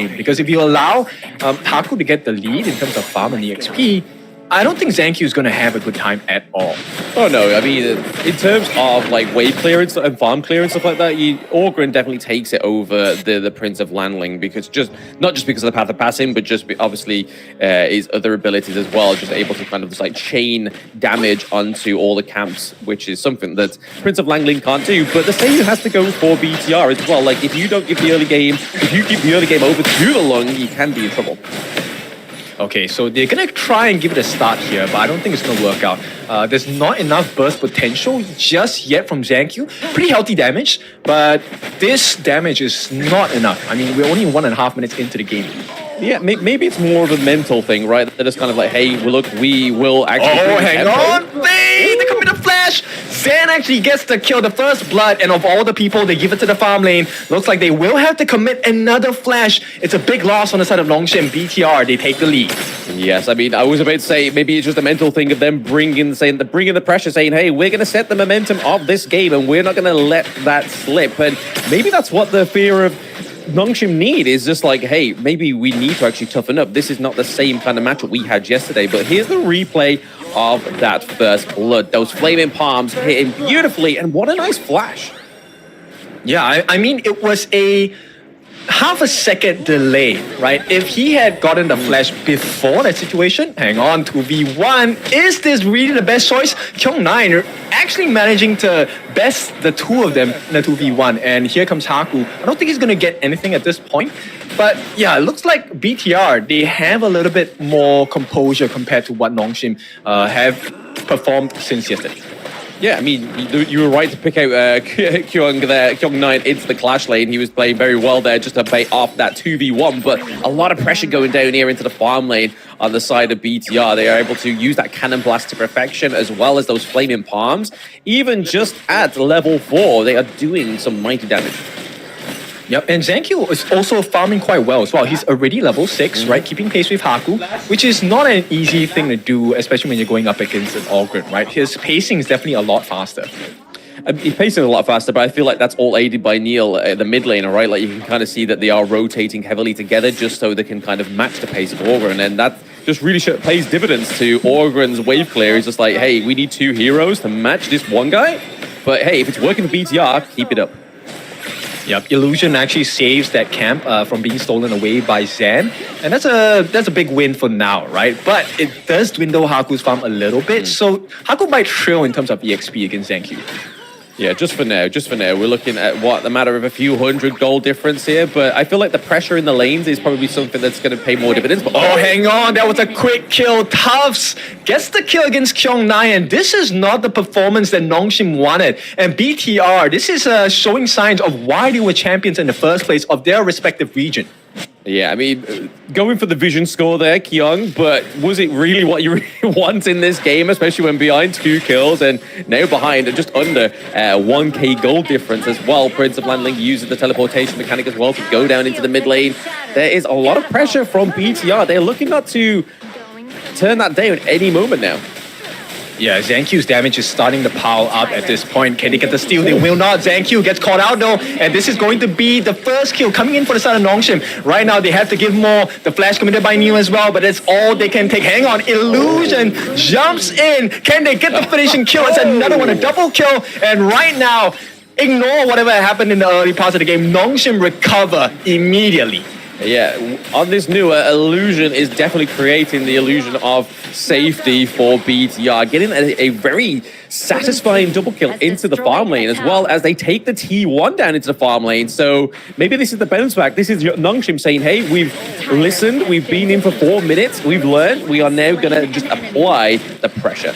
game. Because if you allow HoK to get the lead in terms of farm and EXP, I don't think Zankyu is going to have a good time at all. Oh no, I mean, in terms of like wave clearance and farm clearance, stuff like that, Orgren definitely takes it over the Prince of Lanling, because not just because of the path of passing, but just obviously his other abilities as well, just able to kind of just like chain damage onto all the camps, which is something that Prince of Lanling can't do. But the same has to go for BTR as well. Like if you don't give the early game, if you give the early game over to the Lung, you can be in trouble. Okay, so they're going to try and give it a start here, but I don't think it's going to work out. There's not enough burst potential just yet from Zankyu. Pretty healthy damage, but this damage is not enough. I mean, we're only 1.5 minutes into the game. Yeah, maybe it's more of a mental thing, right? They're just kind of like, hey, well, look, we will actually... Oh, hang on! They commit a flash! Zan actually gets to kill the first blood, and of all the people, they give it to the farm lane. Looks like they will have to commit another flash. It's a big loss on the side of Nongshim. BTR, they take the lead. Yes, I mean, I was about to say, maybe it's just a mental thing of them bringing the pressure, saying, hey, we're going to set the momentum of this game, and we're not going to let that slip. And maybe that's what the fear of Nongshim need is, just like, hey, maybe we need to actually toughen up. This is not the same kind of matchup we had yesterday, but here's the replay of that first blood. Those flaming palms hitting beautifully, and what a nice flash. Yeah, I mean, it was a half a second delay, right? If he had gotten the flash before that situation, hang on, 2v1, is this really the best choice? Kyung9 actually managing to best the two of them in the 2v1, and here comes Haku. I don't think he's going to get anything at this point, but yeah, it looks like BTR, they have a little bit more composure compared to what Nongshim have performed since yesterday. Yeah, I mean, you were right to pick out Kyung there, Kyung9 into the clash lane. He was playing very well there just to bait off that 2v1, but a lot of pressure going down here into the farm lane on the side of BTR. They are able to use that cannon blast to perfection, as well as those flaming palms. Even just at level 4, they are doing some mighty damage. Yep, and Zankyu is also farming quite well as well. He's already level 6, right? Keeping pace with Haku, which is not an easy thing to do, especially when you're going up against an Orgren, right? His pacing is definitely a lot faster. He's pacing a lot faster, but I feel like that's all aided by Neil, the mid laner, right? Like you can kind of see that they are rotating heavily together just so they can kind of match the pace of Orgren, and that just really pays dividends to Orgren's wave clear. He's just like, hey, we need 2 heroes to match this one guy, but hey, if it's working for BTR, keep it up. Yep, Illusion actually saves that camp from being stolen away by Zan, and that's a big win for now, right? But it does dwindle Haku's farm a little bit, so Haku might trail in terms of EXP against Zankyu. Yeah, just for now. We're looking at what, the matter of a few hundred gold difference here, but I feel like the pressure in the lanes is probably something that's going to pay more dividends. But oh, hang on, that was a quick kill. Tufts gets the kill against Kyung9, and this is not the performance that Nongshim wanted. And BTR, this is showing signs of why they were champions in the first place of their respective region. Yeah, I mean, going for the vision score there, Kyung, but was it really what you really want in this game, especially when behind 2 kills and now behind just under 1k gold difference as well? Prince of Lanling uses the teleportation mechanic as well to go down into the mid lane. There is a lot of pressure from BTR. They're looking not to turn that down any moment now. Yeah, Zankyu's damage is starting to pile up at this point. Can they get the steal? They will not. Zankyu gets caught out though, and this is going to be the first kill coming in for the side of Nongshim. Right now, they have to give more. The flash committed by Neil as well, but that's all they can take. Hang on, Illusion jumps in. Can they get the finishing kill? It's another one, a double kill, and right now, ignore whatever happened in the early parts of the game. Nongshim recover immediately. Yeah, on this new illusion is definitely creating the illusion of safety for BTR, getting a very satisfying double kill into the farm lane, as well as they take the T1 down into the farm lane. So maybe this is the bounce back. This is Nongshim saying, hey, we've listened, we've been in for 4 minutes, we've learned, we are now going to just apply the pressure.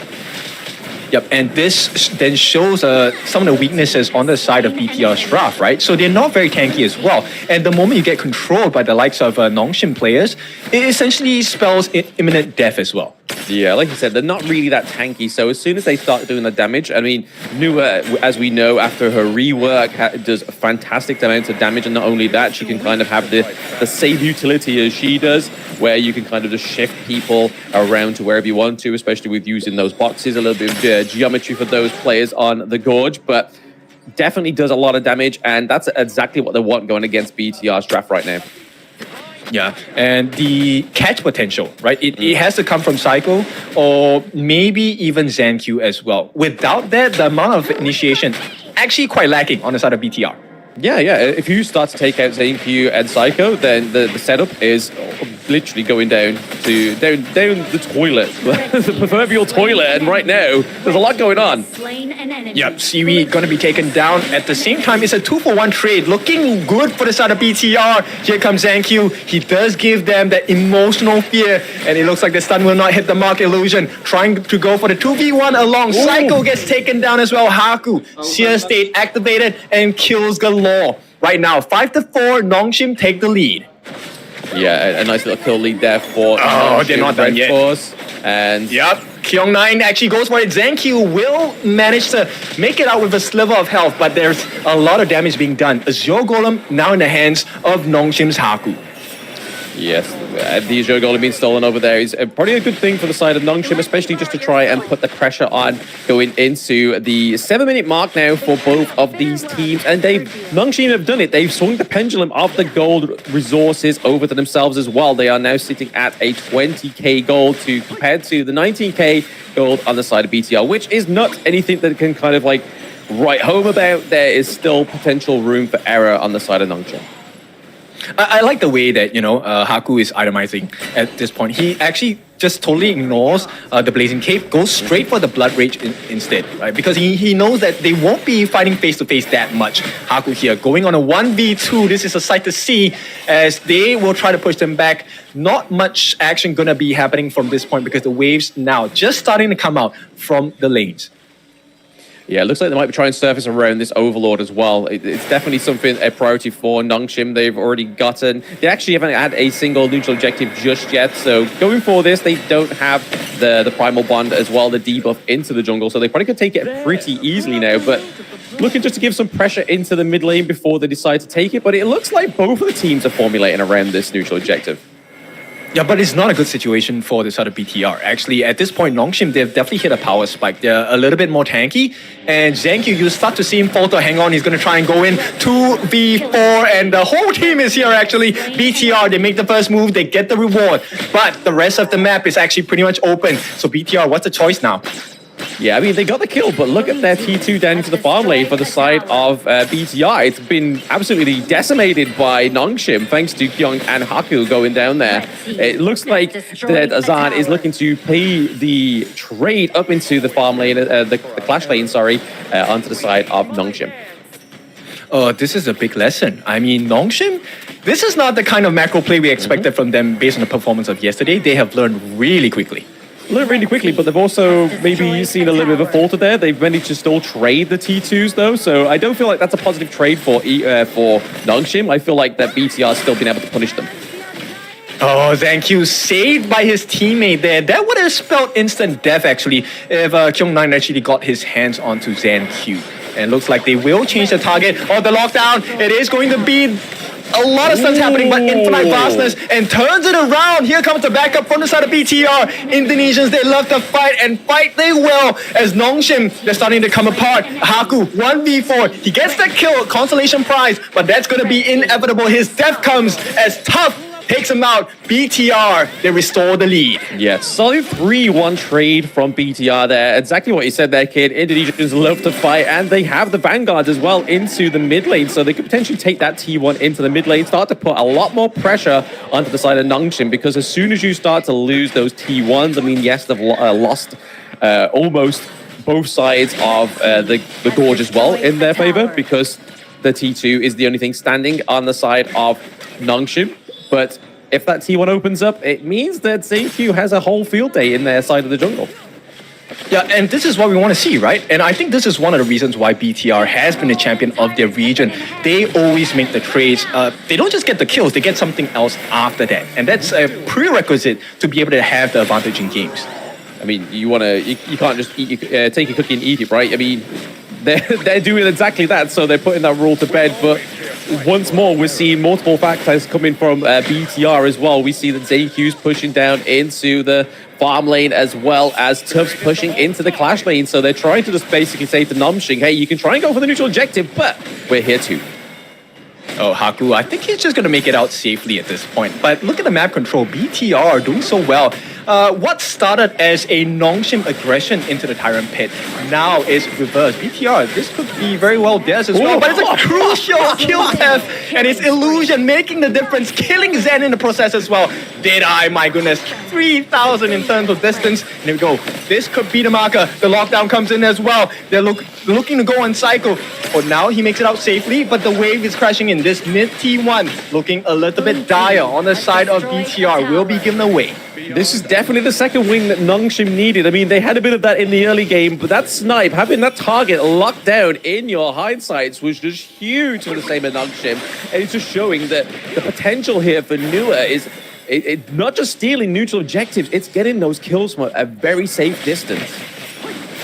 Yep, and this then shows some of the weaknesses on the side of BTR's draft, right? So they're not very tanky as well. And the moment you get controlled by the likes of Nongshim players, it essentially spells imminent death as well. Yeah, like you said, they're not really that tanky. So as soon as they start doing the damage, I mean, Nua, as we know, after her rework, does fantastic amounts of damage. And not only that, she can kind of have the save utility as she does, where you can kind of just shift people around to wherever you want to, especially with using those boxes, a little bit of geometry for those players on the Gorge. But definitely does a lot of damage, and that's exactly what they want going against BTR's draft right now. Yeah, and the catch potential, right? It has to come from Psycho or maybe even ZanQ as well. Without that, the amount of initiation actually quite lacking on the side of BTR. Yeah. If you start to take out ZanQ and Psycho, then the setup is literally going down the toilet, the proverbial toilet. And right now, there's a lot going on. Yep, Siwi gonna be taken down. At the same time, it's a 2-for-1 trade. Looking good for the side of BTR. Here comes ZanQ. He does give them that emotional fear. And it looks like the stun will not hit the mark illusion. Trying to go for the 2v1 along. Ooh. Psycho gets taken down as well. Haku, Seer State activated and kills galore. Right now, 5-4, Nongshim take the lead. Yeah, a nice little kill lead there for they're not done yet. REDFORCE. And yep, Kyung9 actually goes for it. ZanQ will manage to make it out with a sliver of health, but there's a lot of damage being done. Azure Golem now in the hands of Nongshim's Haku. Yes, the Azure Golem being stolen over there is probably a good thing for the side of Nongshim, especially just to try and put the pressure on going into the 7-minute mark now for both of these teams. And Nongshim have done it. They've swung the pendulum of the gold resources over to themselves as well. They are now sitting at a 20k gold compared to the 19k gold on the side of BTR, which is not anything that can kind of like write home about. There is still potential room for error on the side of Nongshim. I like the way that, Haku is itemizing at this point. He actually just totally ignores the Blazing Cape, goes straight for the Blood Rage instead, right? Because he knows that they won't be fighting face-to-face that much. Haku here going on a 1v2. This is a sight to see as they will try to push them back. Not much action gonna be happening from this point because the waves now just starting to come out from the lanes. Yeah, it looks like they might be trying to surface around this Overlord as well. It's definitely something, a priority for Nongshim. They've already gotten... They actually haven't had a single neutral objective just yet. So going for this, they don't have the Primal Bond as well, the debuff into the jungle. So they probably could take it pretty easily now. But looking just to give some pressure into the mid lane before they decide to take it. But it looks like both of the teams are formulating around this neutral objective. Yeah, but it's not a good situation for this other BTR. Actually, at this point, Nongshim, they've definitely hit a power spike. They're a little bit more tanky. And ZanQ, you start to see him falter. Hang on, he's going to try and go in 2v4. And the whole team is here, actually. BTR, they make the first move. They get the reward. But the rest of the map is actually pretty much open. So BTR, what's the choice now? Yeah, I mean, they got the kill, but look at their T2 down into the farm lane for the side of BTR. It's been absolutely decimated by Nongshim, thanks to Kyung and Haku going down there. It looks like that Azan is looking to play the trade up into the farm lane, the clash lane, onto the side of Nongshim. This is a big lesson. I mean, Nongshim, this is not the kind of macro play we expected from them based on the performance of yesterday. They have learned really quickly. Learn really quickly, but they've also maybe seen a little bit of a falter there. They've managed to still trade the T2s though, so I don't feel like that's a positive trade for Nongshim. I feel like that BTR has still been able to punish them. Oh, ZanQ saved by his teammate there. That would have spelled instant death actually if Kyung9 actually got his hands onto ZanQ. And looks like they will change the target. Oh, the lockdown. It is going to be a lot of stuff happening, but infinite vastness and turns it around. Here comes the backup from the side of BTR. Indonesians, they love to fight and fight they will as Nongshim, they're starting to come apart. Haku, 1v4. He gets the kill, consolation prize, but that's going to be inevitable. His death comes as Tough takes him out. BTR, they restore the lead. Yeah, solid 3-1 trade from BTR there. Exactly what you said there, kid. Indonesians love to fight, and they have the Vanguards as well into the mid lane, so they could potentially take that T1 into the mid lane, start to put a lot more pressure onto the side of Nongshim, because as soon as you start to lose those T1s, I mean, yes, they've lost almost both sides of the Gorge as well in their favor, because the T2 is the only thing standing on the side of Nongshim. But if that T1 opens up, it means that ZanQ has a whole field day in their side of the jungle. Yeah, and this is what we want to see, right? And I think this is one of the reasons why BTR has been the champion of their region. They always make the trades. They don't just get the kills, they get something else after that. And that's a prerequisite to be able to have the advantage in games. I mean, you can't just take your cookie and eat it, right? I mean, they're doing exactly that, so they're putting that rule to bed. But once more, we're seeing multiple factors coming from BTR as well. We see that ZanQ's pushing down into the farm lane as well as Tubbs pushing into the clash lane. So they're trying to just basically say to Nongshim, hey, you can try and go for the neutral objective, but we're here too. Oh, Haku, I think he's just going to make it out safely at this point. But look at the map control. BTR doing so well. What started as a Nongshim aggression into the Tyrant Pit now is reversed. BTR, this could be very well theirs as well. But it's a crucial kill path. And it's Illusion making the difference, killing Zen in the process as well. Did I? My goodness. 3,000 in terms of distance. And here we go. This could be the marker. The lockdown comes in as well. They're looking to go on cycle. Oh, now he makes it out safely, but the wave is crashing in. This mid T1 looking a little bit dire on the side of BTR will be given away. This is definitely the second wing that Nongshim needed. I mean, they had a bit of that in the early game, but that snipe, having that target locked down in your hindsights was just huge for the same as Nongshim. And it's just showing that the potential here for Nua is not just stealing neutral objectives, it's getting those kills from a very safe distance.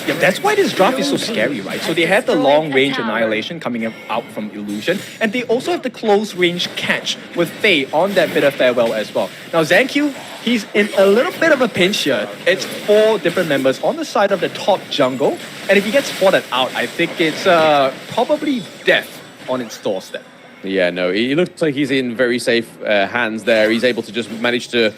Yeah, that's why this draft is so scary, right? So they have the long-range annihilation coming out from Illusion, and they also have the close-range catch with Faye on that bit of farewell as well. Now, ZanQ, he's in a little bit of a pinch here. It's 4 different members on the side of the top jungle, and if he gets spotted out, I think it's probably death on its doorstep. Yeah, no, he looks like he's in very safe hands there. He's able to just manage to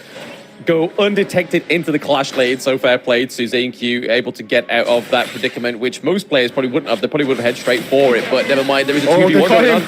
go undetected into the clash lane, so fair play to ZanQ, able to get out of that predicament, which most players probably wouldn't have. They probably would have head straight for it, but never mind, there is a 2v1 going on.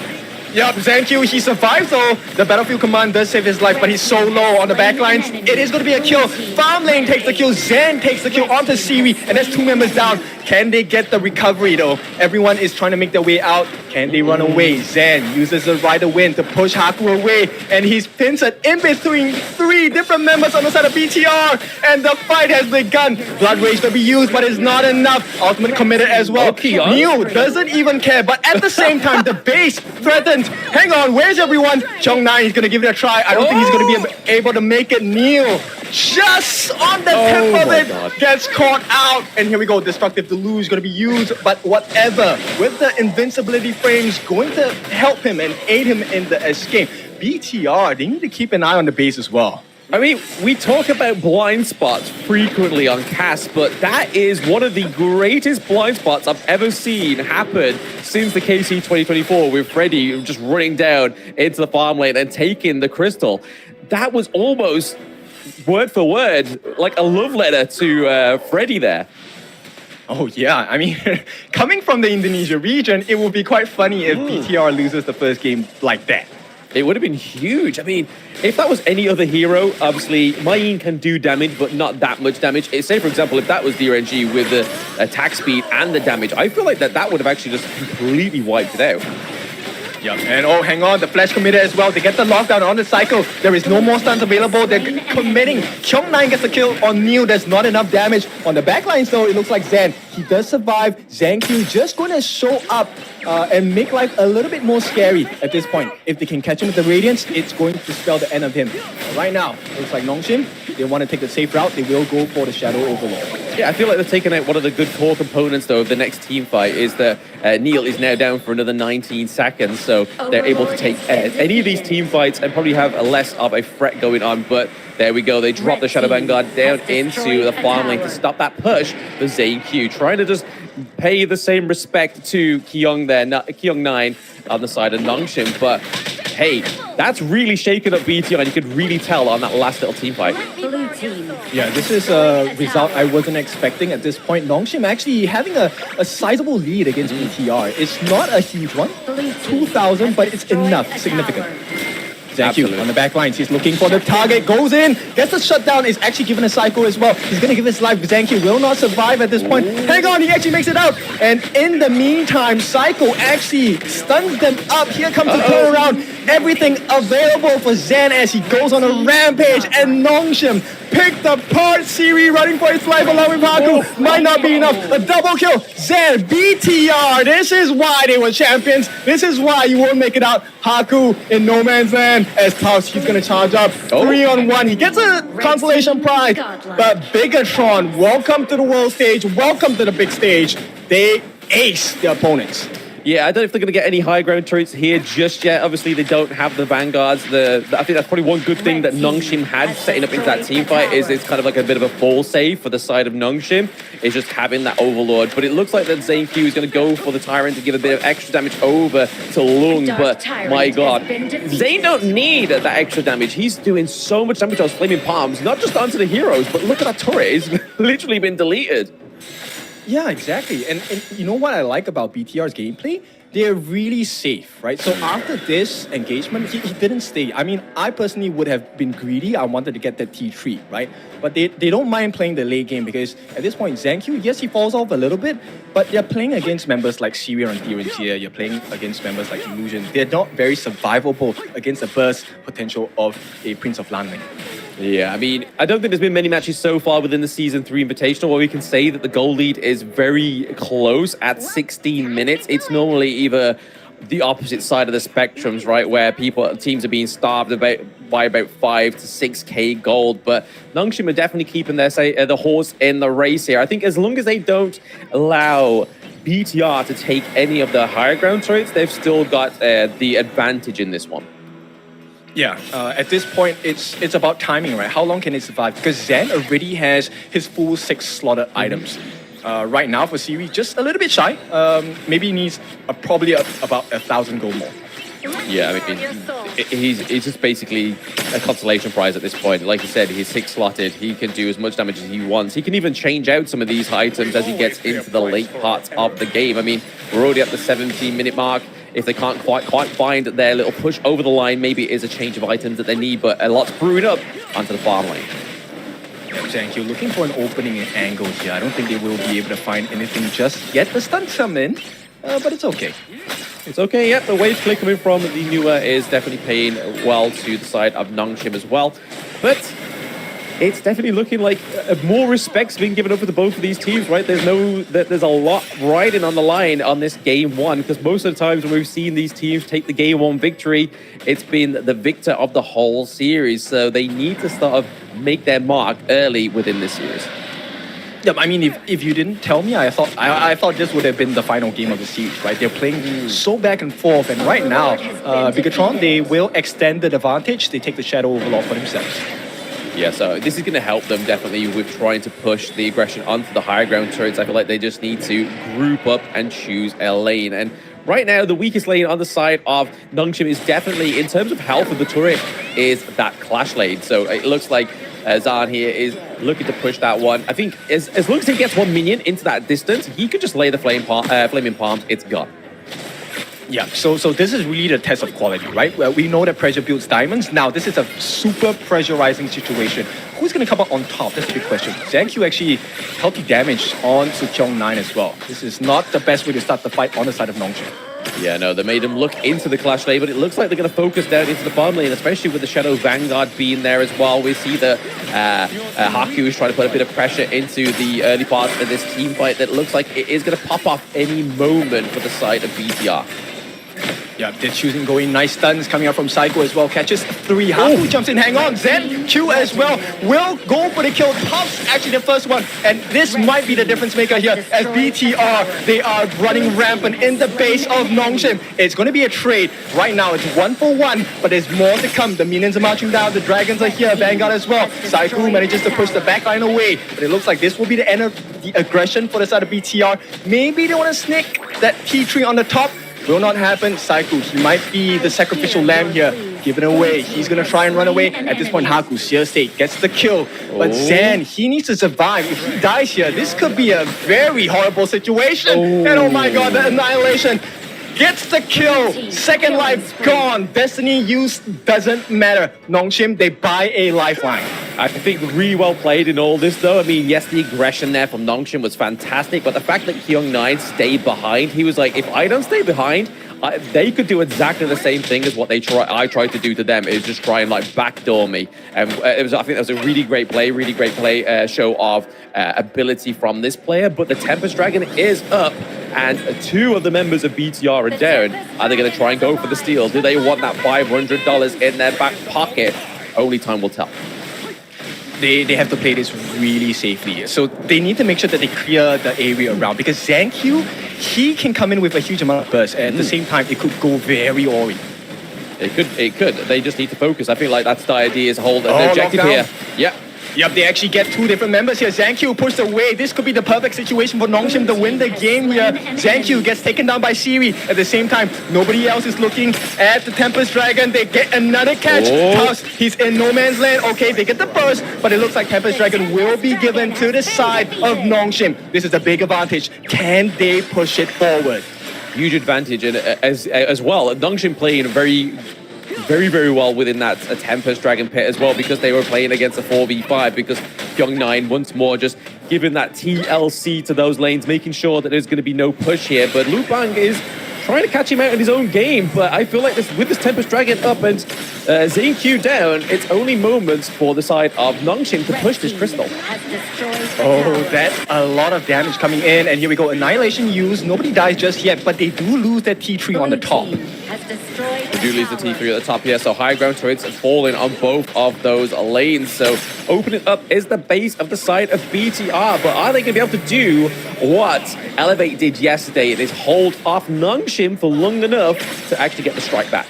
Yep, ZanQ, he survives though. The Battlefield Command does save his life, but he's so low on the backlines. It is going to be a kill. Farm Lane takes the kill. Zen takes the kill onto Siri, and that's 2 members down. Can they get the recovery though? Everyone is trying to make their way out. Can they run away? Zen uses the Rider Wind to push Haku away, and he's pinched in between 3 different members on the side of BTR, and the fight has begun. Blood Rage to be used, but it's not enough. Ultimate committed as well. Neil doesn't even care, but at the same time, the base threatens. Hang on, where's everyone? Chong9 is going to give it a try. I don't think he's going to be able to make it. Neil just on the tip of it gets caught out. And here we go, Destructive Deluge is going to be used, but whatever. With the invincibility frames going to help him and aid him in the escape. BTR, they need to keep an eye on the base as well. I mean, we talk about blind spots frequently on cast, but that is one of the greatest blind spots I've ever seen happen since the KC 2024 with Freddy just running down into the farm lane and taking the crystal. That was almost word for word, like a love letter to Freddy there. Oh yeah, I mean, coming from the Indonesia region, it would be quite funny if BTR loses the first game like that. It would have been huge. I mean, if that was any other hero, obviously, Mayin can do damage, but not that much damage. Say, for example, if that was DRNG with the attack speed and the damage, I feel like that would have actually just completely wiped it out. Yeah, and oh, hang on, the flash committed as well. They get the lockdown on the cycle. There is no more stuns available. They're committing. Chong9 gets the kill on Neil. There's not enough damage. On the backlines, though, it looks like Zen. He does survive. ZanQ just going to show up and make life a little bit more scary at this point. If they can catch him with the Radiance, it's going to spell the end of him. But right now, it looks like Nongshim, they want to take the safe route. They will go for the Shadow Overlord. Yeah, I feel like they're taking out one of the good core components, though, of the next team fight is that Neil is now down for another 19 seconds, so they're able to take any of these team fights and probably have less of a threat going on, but there we go, they drop the Shadow Vanguard down into the farm lane to stop that push for ZanQ, trying to just pay the same respect to Kyung9 on the side of Nongshim, but hey, that's really shaken up BTR, and you could really tell on that last little team fight. Yeah, this is a result I wasn't expecting at this point. Nongshim actually having a sizable lead against BTR. It's not a huge one, 2,000, but it's enough, significant. ZanQ on the back lines, he's looking for the target, goes in, gets the shutdown, is actually given a cycle as well. He's gonna give his life. ZanQ will not survive at this point. Hang on, he actually makes it out. And in the meantime, Cycle actually stuns them up. Here comes the turnaround. Everything available for Zen as he goes on a rampage, and Nongshim picked apart Siri running for his life along with Haku. Might not be enough. A double kill. Zen, BTR. This is why they were champions. This is why you won't make it out. Haku in no man's land. As Klaus, he's going to charge up. 3-on-1. He gets a consolation prize. But BIGENTRON, welcome to the world stage. Welcome to the big stage. They ace their opponents. Yeah, I don't know if they're going to get any high ground turrets here just yet. Obviously, they don't have the vanguards. I think that's probably one good thing that Nongshim had setting up into that team fight is it's kind of like a bit of a fall save for the side of Nongshim. Is just having that overlord. But it looks like that Zane Q is going to go for the Tyrant to give a bit of extra damage over to Lung. But my god, Zane don't need that extra damage. He's doing so much damage on his Flaming Palms, not just onto the heroes, but look at that turret. It's literally been deleted. Yeah, exactly. And you know what I like about BTR's gameplay? They're really safe, right? So after this engagement, he didn't stay. I mean, I personally would have been greedy. I wanted to get that T3, right? But they don't mind playing the late game because at this point, ZanQ, yes, he falls off a little bit, but they're playing against members like Syria and Direntia. You're playing against members like Illusion. They're not very survivable against the burst potential of a Prince of Lan lane. Yeah, I mean, I don't think there's been many matches so far within the Season 3 Invitational where we can say that the goal lead is very close at 16 minutes. It's normally either the opposite side of the spectrums, right, where teams are being starved by about 5 to 6k gold. But Nongshim are definitely keeping the horse in the race here. I think as long as they don't allow BTR to take any of the higher ground turrets, they've still got the advantage in this one. Yeah, at this point, it's about timing, right? How long can it survive? Because Zen already has his full 6 slotted items. Right now for Siri, just a little bit shy. Maybe needs probably about 1,000 gold more. Yeah, I mean, he's just basically a consolation prize at this point. Like you said, he's 6 slotted. He can do as much damage as he wants. He can even change out some of these items as he gets into the late parts of the game. I mean, we're already at the 17-minute mark. If they can't quite find their little push over the line, maybe it is a change of items that they need, but a lot's brewing up onto the farm lane. Thank you. Looking for an opening in angle here. I don't think they will be able to find anything just yet. The stunts come in, but it's okay. It's okay, yeah. The wave play coming from the Newer is definitely paying well to the side of Nongshim as well. But it's definitely looking like more respect's being given over to both of these teams, right? There's a lot riding on the line on this game one, because most of the times when we've seen these teams take the game one victory, it's been the victor of the whole series. So they need to sort of make their mark early within this series. Yeah, I mean, if you didn't tell me, I thought this would have been the final game of the series, right? They're playing so back and forth, and right now, BIGENTRON, they will extend the advantage. They take the Shadow Overlord for themselves. Yeah, so this is going to help them definitely with trying to push the aggression onto the higher ground turrets. I feel like they just need to group up and choose a lane. And right now, the weakest lane on the side of Nongshim is definitely, in terms of health of the turret, is that clash lane. So it looks like Zan here is looking to push that one. I think as long as he gets one minion into that distance, he could just lay the Flaming Palms. It's gone. Yeah, so this is really the test of quality, right? Well, we know that pressure builds diamonds. Now, this is a super pressurizing situation. Who's going to come up on top? That's a big question. ZanQ actually healthy damage on Sukyong 9 as well. This is not the best way to start the fight on the side of Nongshim. Yeah, no, they made him look into the clash lane, but it looks like they're going to focus down into the farm lane, especially with the Shadow Vanguard being there as well. We see the HoK is trying to put a bit of pressure into the early parts of this team fight that looks like it is going to pop off any moment for the side of BTR. Yeah, they're choosing going nice stuns coming out from Psycho as well. Catches 3. HoK jumps in, hang on. ZanQ as well will go for the kill. Pops actually the first one. And this might be the difference maker here as BTR, they are running rampant in the base of Nongshim. It's going to be a trade. Right now it's 1 for 1, but there's more to come. The minions are marching down. The dragons are here. Vanguard as well. Psycho manages to push the backline away. But it looks like this will be the end of the aggression for the side of BTR. Maybe they want to sneak that T3 on the top. Will not happen. Psycho, he might be the sacrificial lamb here. Give it away. He's going to try and run away. At this point, HoK, Seer State, gets the kill. But Zan, he needs to survive. If he dies here, this could be a very horrible situation. And oh my god, the annihilation. Gets the kill. Second life gone. Destiny used doesn't matter. Nongshim, they buy a lifeline. I think really well played in all this, though. I mean, yes, the aggression there from Nongshim was fantastic, but the fact that Kyung 9 stayed behind, he was like, if I don't stay behind, they could do exactly the same thing as what I tried to do to them, is just try and like backdoor me. And I think that was a really great play, show of ability from this player. But the Tempest Dragon is up, and 2 of the members of BTR are down. Are they going to try and go for the steal? Do they want that $500 in their back pocket? Only time will tell. They have to play this really safely. So they need to make sure that they clear the area around, because ZanQ, he can come in with a huge amount of burst. And at the same time, it could go very Ori. It could. They just need to focus. I feel like that's the idea is hold the objective lockdown. here. Yeah. Yep, they actually get two different members here. ZanQ pushed away. This could be the perfect situation for Nongshim to win the game here. ZanQ gets taken down by Siri. At the same time, nobody else is looking at the Tempest Dragon. They get another catch. Tusk, he's in no man's land. Okay, they get the burst, but it looks like Tempest Dragon will be given to the side of Nongshim. This is a big advantage. Can they push it forward? Huge advantage, and as well, Nongshim playing very well within that Tempest Dragon pit as well, because they were playing against a 4v5, because Young9 once more just giving that TLC to those lanes, making sure that there's going to be no push here. But Lupang is trying to catch him out in his own game, but I feel like with this Tempest Dragon up and ZanQ down, it's only moments for the side of Nongshim to push this crystal. Oh, that's a lot of damage coming in, and here we go. Annihilation used. Nobody dies just yet, but they do lose that T3 on the top. We do lose the T3 at the top here, so high ground turrets falling on both of those lanes. So opening up is the base of the side of BTR, but are they going to be able to do what ELVATE did yesterday? It is hold off Nongshim for long enough to actually get the strike back.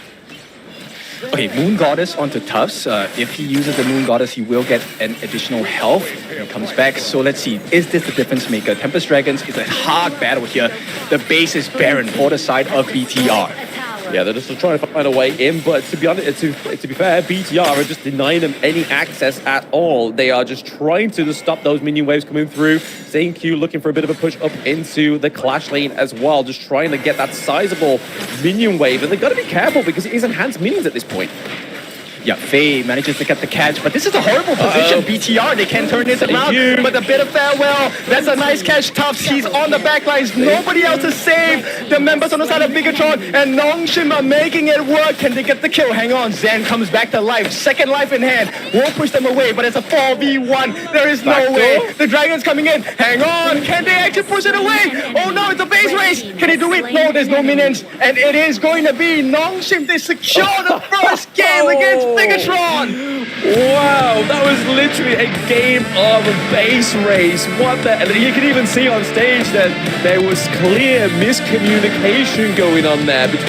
Okay, Moon Goddess onto Tufts. If he uses the Moon Goddess, he will get an additional health when he comes back. So let's see, is this the difference maker? Tempest Dragons is a hard battle here. The base is barren for the side of BTR. Yeah, they're just trying to find a way in, but to be honest, to be fair, BTR are just denying them any access at all. They are just trying to stop those minion waves coming through. ZanQ looking for a bit of a push up into the clash lane as well, just trying to get that sizable minion wave. And they've got to be careful because it is enhanced minions at this point. Yeah, Faye manages to get the catch, but this is a horrible position. BTR, they can turn this around, but a bit of farewell. That's a nice catch. Tufts, he's on the back lines. Nobody else to save. The members on the side of BIGENTRON and Nongshim are making it work. Can they get the kill? Hang on, Zan comes back to life. Second life in hand. Won't push them away, but it's a 4v1. There is no way. The Dragon's coming in. Hang on. Can they actually push it away? Oh no, it's a base race. Can they do it? No, there's no minions. And it is going to be Nongshim. They secure the first game against BIGENTRON! Wow, that was literally a game of a base race. What the? And you can even see on stage that there was clear miscommunication going on there between